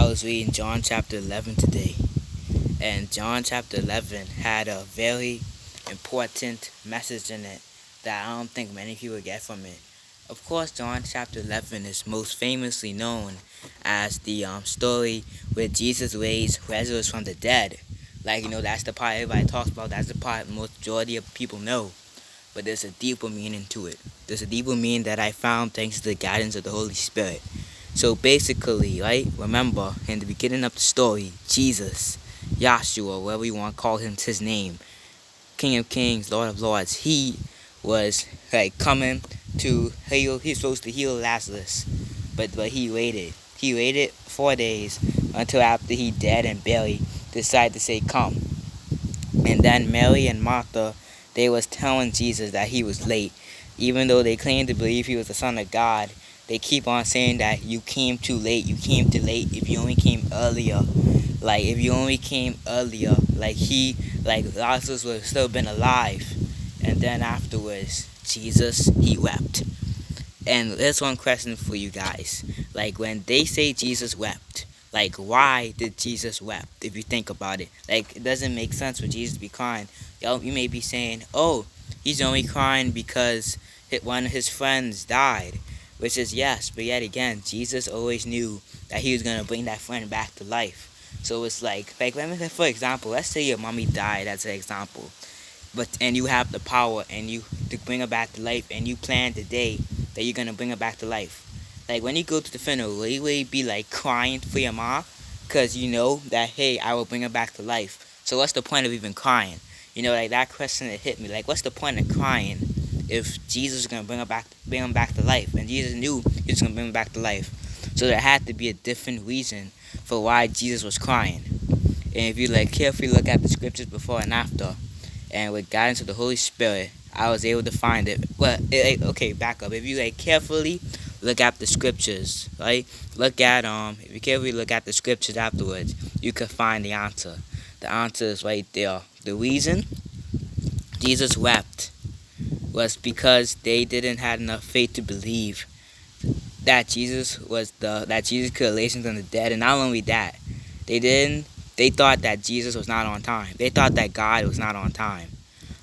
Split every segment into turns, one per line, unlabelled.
was reading John chapter 11 today, and John chapter 11 had a very important message in it that I don't think many people get from it. Of course, John chapter 11 is most famously known as the story where Jesus raised Lazarus from the dead. That's the part everybody talks about. That's the part most majority of people know. But there's a deeper meaning to it. There's a deeper meaning that I found thanks to the guidance of the Holy Spirit. So basically, right, remember, in the beginning of the story, Jesus, Yahshua, whatever you want to call him, his name, King of Kings, Lord of Lords, he was coming to heal. He was supposed to heal Lazarus, but he waited. He waited 4 days until after he dead and buried, decided to say, come. And then Mary and Martha, they was telling Jesus that he was late. Even though they claimed to believe he was the Son of God, they keep on saying that you came too late. You came too late if you only came earlier. If you only came earlier, Lazarus would have still been alive. And then afterwards, Jesus, he wept. And there's one question for you guys. When they say Jesus wept, why did Jesus wept, if you think about it? It doesn't make sense for Jesus to be crying. You may be saying, oh, he's only crying because one of his friends died. Which is yes, but yet again, Jesus always knew that he was going to bring that friend back to life. So it's for example, let's say your mommy died as an example. And you have the power to bring her back to life, and you plan the day that you're going to bring her back to life. When you go to the funeral, will you be crying for your mom? Because you know that, hey, I will bring her back to life. So what's the point of even crying? That question that hit me. What's the point of crying if Jesus was going to bring him back to life? And Jesus knew he was going to bring him back to life. So there had to be a different reason for why Jesus was crying. And if you carefully look at the scriptures before and after, and with guidance of the Holy Spirit, I was able to find it. Well, okay, back up. If you carefully look at the scriptures, right? If you carefully look at the scriptures afterwards, you can find the answer. The answer is right there. The reason Jesus wept was because they didn't have enough faith to believe that Jesus could raise him from the dead. And not only that, they thought that Jesus was not on time. They thought that God was not on time.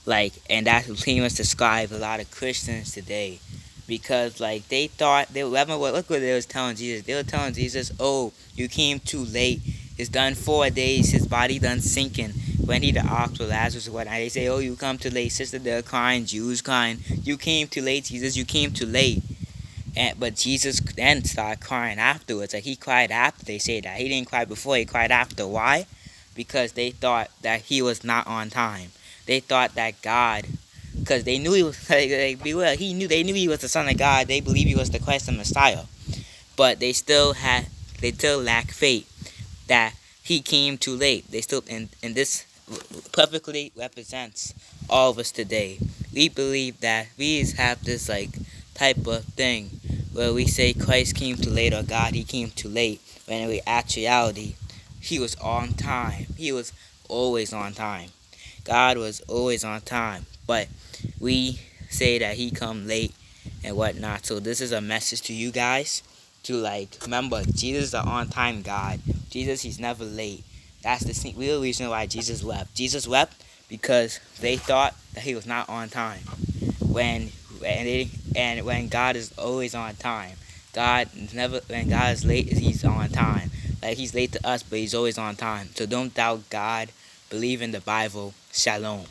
And that pretty much describes a lot of Christians today. Because they thought look what they was telling Jesus. They were telling Jesus, oh, you came too late. It's done 4 days, his body done sinking. When he the ox with Lazarus or whatnot, they say, oh, you come too late. Sister, they're crying, Jews crying. You came too late, Jesus, you came too late. But Jesus then started crying afterwards. He cried after they say that. He didn't cry before, he cried after. Why? Because they thought that he was not on time. They thought that God, because they knew he was, they knew he was the Son of God. They believed he was the Christ the Messiah. But they still lacked faith that he came too late. And this perfectly represents all of us today. We believe that we have this type of thing where we say Christ came too late or God, he came too late, when in actuality, he was on time. He was always on time. God was always on time. But we say that he come late and whatnot. So this is a message to you guys to remember, Jesus is an on-time God. Jesus, he's never late. That's the real reason why Jesus wept. Jesus wept because they thought that he was not on time. When God is always on time. When God is late, he's on time. He's late to us, but he's always on time. So don't doubt God. Believe in the Bible. Shalom.